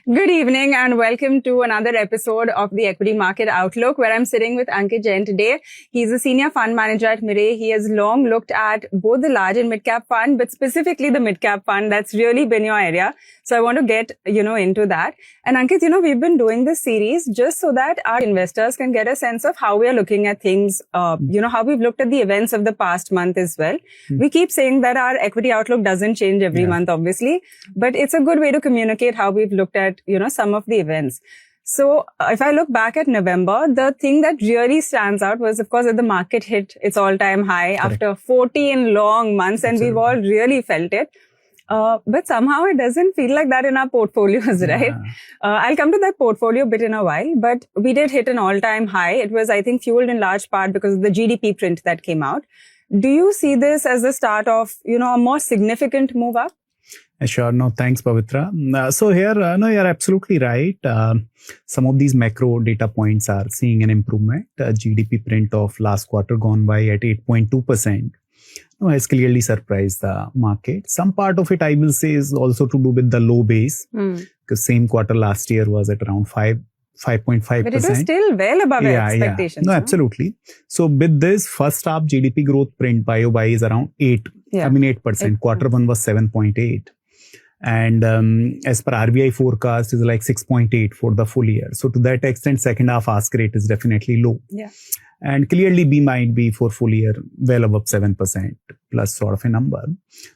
Good evening and welcome to another episode of the Equity Market Outlook, where I'm sitting with Ankit Jain today. He's a senior fund manager at Mirae. He has long looked at both the large and mid-cap fund, but specifically the mid-cap fund. That's really been your area. So I want to get, into that. And Ankit, we've been doing this series just so that our investors can get a sense of how we are looking at things, how we've looked at the events of the past month as well. We keep saying that our equity outlook doesn't change every month, obviously, but it's a good way to communicate how we've looked at, some of the events. So if I look back at November, the thing that really stands out was, of course, that the market hit its all-time high after 14 long months, and we've all really felt it. But somehow it doesn't feel like that in our portfolios, right? I'll come to that portfolio bit in a while, but we did hit an all-time high. It was, I think, fueled in large part because of the GDP print that came out. Do you see this as the start of, a more significant move up? Sure. No, thanks, Pavitra. So here, you're absolutely right. Some of these macro data points are seeing an improvement. GDP print of last quarter gone by at 8.2%. Has clearly surprised the market. Some part of it, I will say, is also to do with the low base, because same quarter last year was at around 5.5%. But it was still well above expectations. No, absolutely. So with this first half GDP growth print by YoY is around 8%. Quarter one was 7.8. And as per RBI forecast is like 6.8 for the full year. So to that extent, second half ask rate is definitely low. Yeah. And clearly B might be for full year well above 7% plus sort of a number.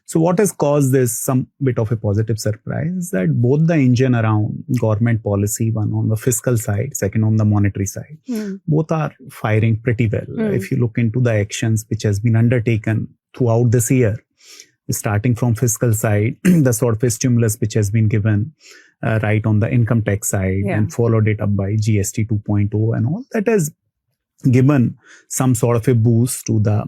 So what has caused this some bit of a positive surprise is that both the engine around government policy, one on the fiscal side, second on the monetary side, both are firing pretty well. If you look into the actions which has been undertaken throughout this year, starting from fiscal side, the sort of a stimulus which has been given right on the income tax side and followed it up by GST 2.0 and all, that has given some sort of a boost to the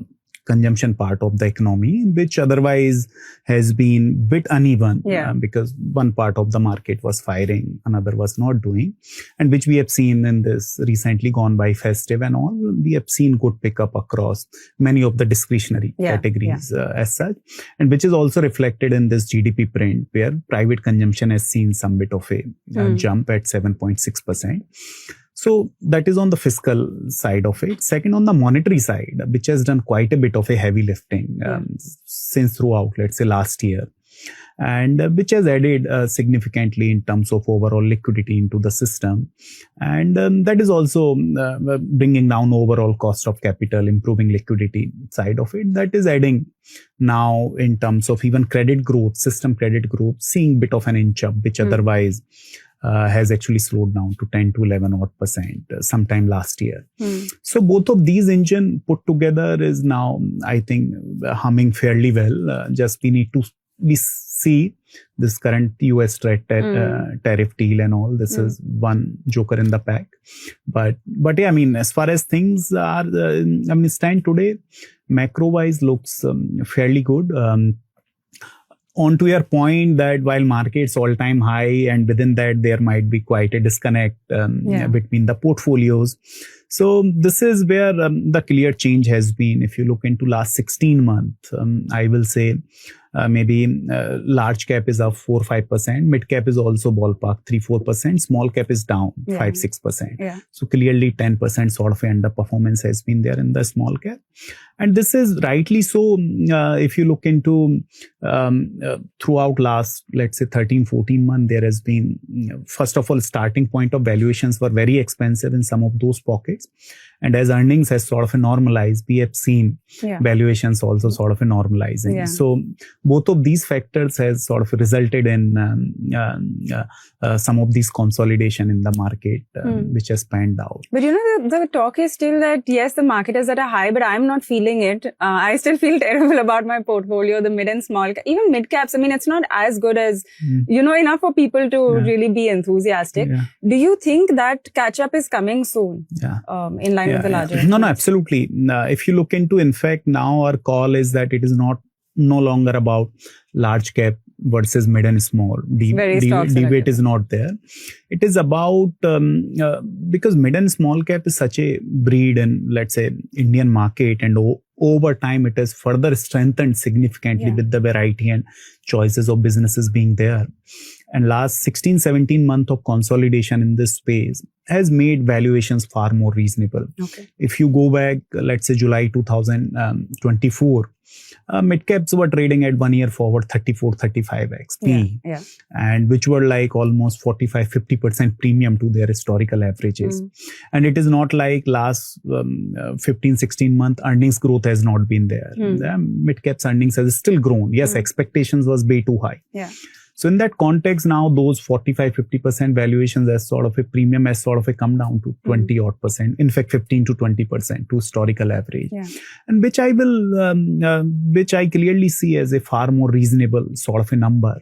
consumption part of the economy, which otherwise has been bit uneven because one part of the market was firing, another was not doing, and which we have seen in this recently gone by festive and all. We have seen good pickup across many of the discretionary categories as such, and which is also reflected in this GDP print, where private consumption has seen some bit of a jump at 7.6%. So that is on the fiscal side of it. Second, on the monetary side, which has done quite a bit of a heavy lifting since throughout, let's say, last year, and which has added significantly in terms of overall liquidity into the system. And that is also bringing down overall cost of capital, improving liquidity side of it. That is adding now in terms of even credit growth, system credit growth, seeing bit of an inch up, which otherwise has actually slowed down to 10 to 11% sometime last year. So both of these engine put together is now, I think, humming fairly well. Just we see this current US tariff deal and all. This is one joker in the pack. But yeah, I mean, as far as things are, stand today, macro-wise looks fairly good. On to your point that while market's all-time high and within that there might be quite a disconnect between the portfolios. So this is where the clear change has been. If you look into last 16 months, I will say maybe large cap is up 4-5%, mid cap is also ballpark 3-4%, small cap is down 5-6%. So clearly 10% sort of underperformance has been there in the small cap. And this is rightly so. If you look into throughout last, let's say 13-14 months, there has been, first of all, starting point of valuations were very expensive in some of those pockets. And as earnings has sort of normalized, we have seen valuations also sort of normalizing. So both of these factors has sort of resulted in some of these consolidation in the market, which has panned out. But the talk is still that, yes, the market is at a high, but I'm not feeling it. I still feel terrible about my portfolio, the mid and small, even mid caps. I mean, it's not as good as, enough for people to really be enthusiastic. Do you think that catch up is coming soon in line with the larger? No, absolutely. If you look into, in fact, now our call is that it is no longer about large cap versus mid and small. Debate is not there. It is about, because mid and small cap is such a breed in, let's say, Indian market, and over time it has further strengthened significantly with the variety and choices of businesses being there. And last 16-17 months of consolidation in this space has made valuations far more reasonable. Okay. If you go back, let's say July 2024, mid-caps were trading at 1 year forward 34-35x P, and which were like almost 45-50% premium to their historical averages. And it is not like last 15-16 month earnings growth has not been there. The mid-caps earnings has still grown. Yes, expectations was way too high. So in that context, now those 45-50% valuations as sort of a premium has sort of a come down to 20 odd percent, in fact 15 to 20% to historical average, and which I clearly see as a far more reasonable sort of a number.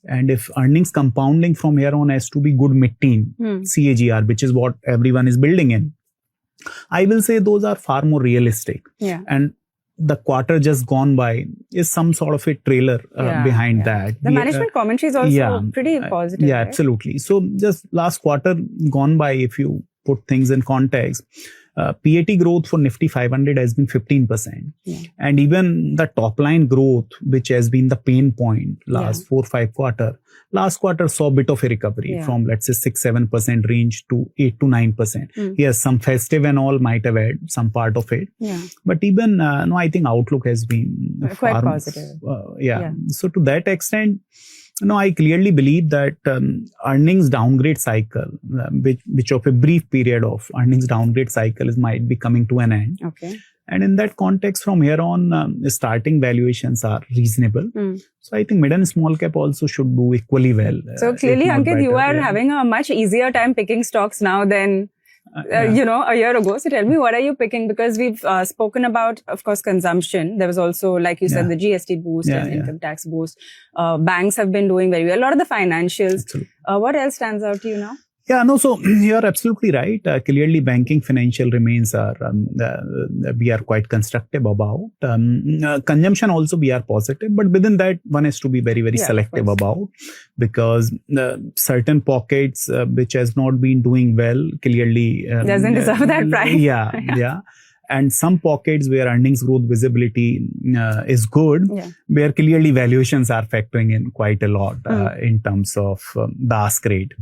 And if earnings compounding from here on has to be good mid-teen CAGR, which is what everyone is building in, I will say those are far more realistic. And the quarter just gone by is some sort of a trailer behind that. The management commentary is also pretty positive. Yeah, right? Absolutely. So just last quarter gone by, if you put things in context, PAT growth for Nifty 500 has been 15%. And even the top line growth, which has been the pain point last 4-5 quarter, last quarter saw a bit of a recovery from, let's say, 6-7% range to 8-9%. Yes, some festive and all might have had some part of it. But even, no, I think outlook has been quite positive. So to that extent, no, I clearly believe that earnings downgrade cycle, which of a brief period of earnings downgrade cycle might be coming to an end. And in that context, from here on, starting valuations are reasonable. So I think mid and small cap also should do equally well. So clearly, Ankit, you are having a much easier time picking stocks now than a year ago. So tell me, what are you picking? Because we've spoken about, of course, consumption. There was also, like you said, the GST boost and income tax boost. Banks have been doing very well. A lot of the financials. What else stands out to you now? Yeah, no, so you are absolutely right. Clearly, banking financial remains we are quite constructive about. Consumption also we are positive, but within that, one has to be very, very selective about, because certain pockets which has not been doing well clearly doesn't deserve that price. And some pockets where earnings growth visibility is good, where clearly valuations are factoring in quite a lot in terms of the ask rate.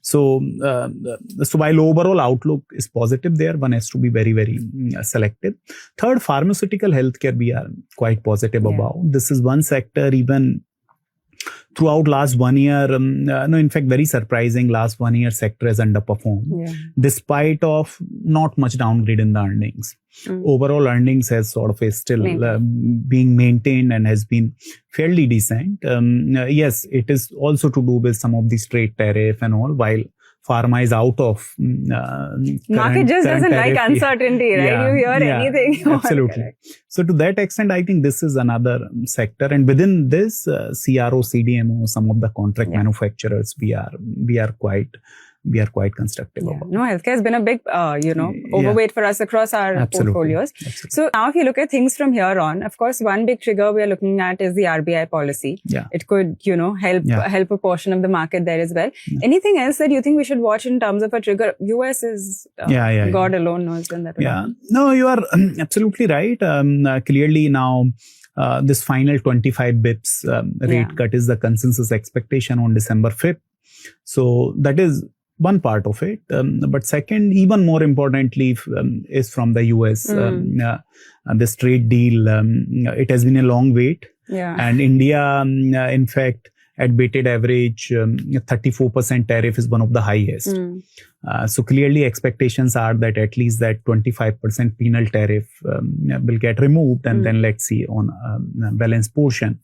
So while overall outlook is positive there, one has to be very, very selective. Third, pharmaceutical healthcare we are quite positive about. This is one sector even throughout last 1 year, in fact, very surprising, last 1 year sector has underperformed despite of not much downgrade in the earnings. Overall earnings has sort of still being maintained and has been fairly decent. Yes, it is also to do with some of these trade tariff and all, while pharma is out of market just doesn't like uncertainty, right? You hear anything. Absolutely. So to that extent, I think this is another sector, and within this CRO, CDMO, some of the contract manufacturers, we are quite constructive about. No, healthcare has been a big, overweight for us across our portfolios. So now if you look at things from here on, of course, one big trigger we are looking at is the RBI policy. It could, help a portion of the market there as well. Anything else that you think we should watch in terms of a trigger? US is, God alone knows when that will happen. No, you are absolutely right. Clearly now, this final 25 bips rate cut is the consensus expectation on December 5th. So that is one part of it. But second, even more importantly, is from the US. This trade deal, it has been a long wait. And India, in fact, at weighted average, 34% tariff is one of the highest. So clearly expectations are that at least that 25% penal tariff will get removed, and then let's see on balance portion.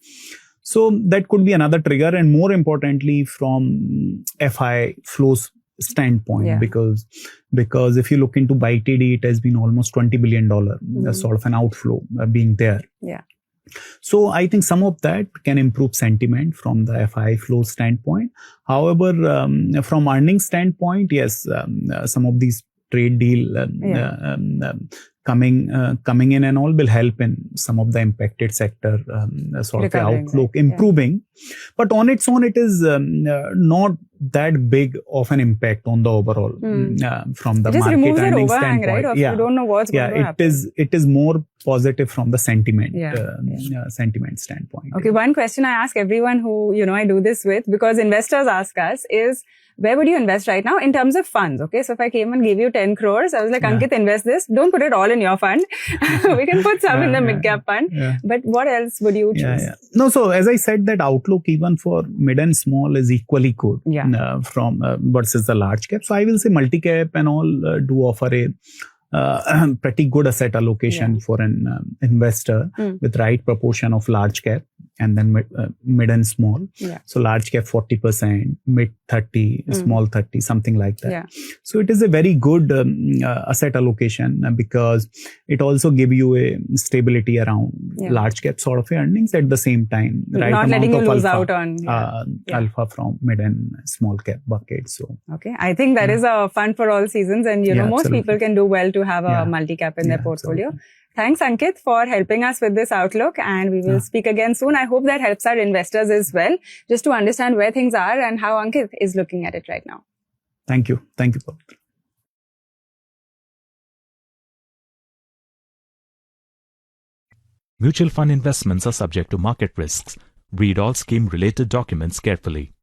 So that could be another trigger, and more importantly from FI flows standpoint, because if you look into YTD, it has been almost $20 billion sort of an outflow being there. So I think some of that can improve sentiment from the FI flow standpoint. However, from earnings standpoint, yes, some of these trade deal coming in and all will help in some of the impacted sector sort of the outlook improving. But on its own, it is not that big of an impact on the overall from the it just market removes that earnings overhang, standpoint. right? Of you don't know what's going to happen. It is more positive from the sentiment sentiment standpoint. Okay, one question I ask everyone who I do this with, because investors ask us, is where would you invest right now in terms of funds? Okay, so if I came and gave you 10 crores, I was like, Ankit, invest this. Don't put it all in your fund. We can put some in the mid-cap fund. Yeah. But what else would you choose? No, so as I said, that outlook even for mid and small is equally good from versus the large cap. So I will say multi-cap and all do offer a pretty good asset allocation for an investor with right proportion of large cap and then mid and small. So large cap 40%, mid 30, small 30, something like that. So it is a very good asset allocation because it also gives you a stability around large cap sort of earnings at the same time. Right, not letting you lose out on alpha from mid and small cap buckets. So okay, I think that is a fun for all seasons, and most people can do well to have a multi-cap in their portfolio. Absolutely. Thanks, Ankit, for helping us with this outlook, and we will speak again soon. I hope that helps our investors as well, just to understand where things are and how Ankit is looking at it right now. Thank you. Thank you, Pavitra. Mutual fund investments are subject to market risks. Read all scheme-related documents carefully.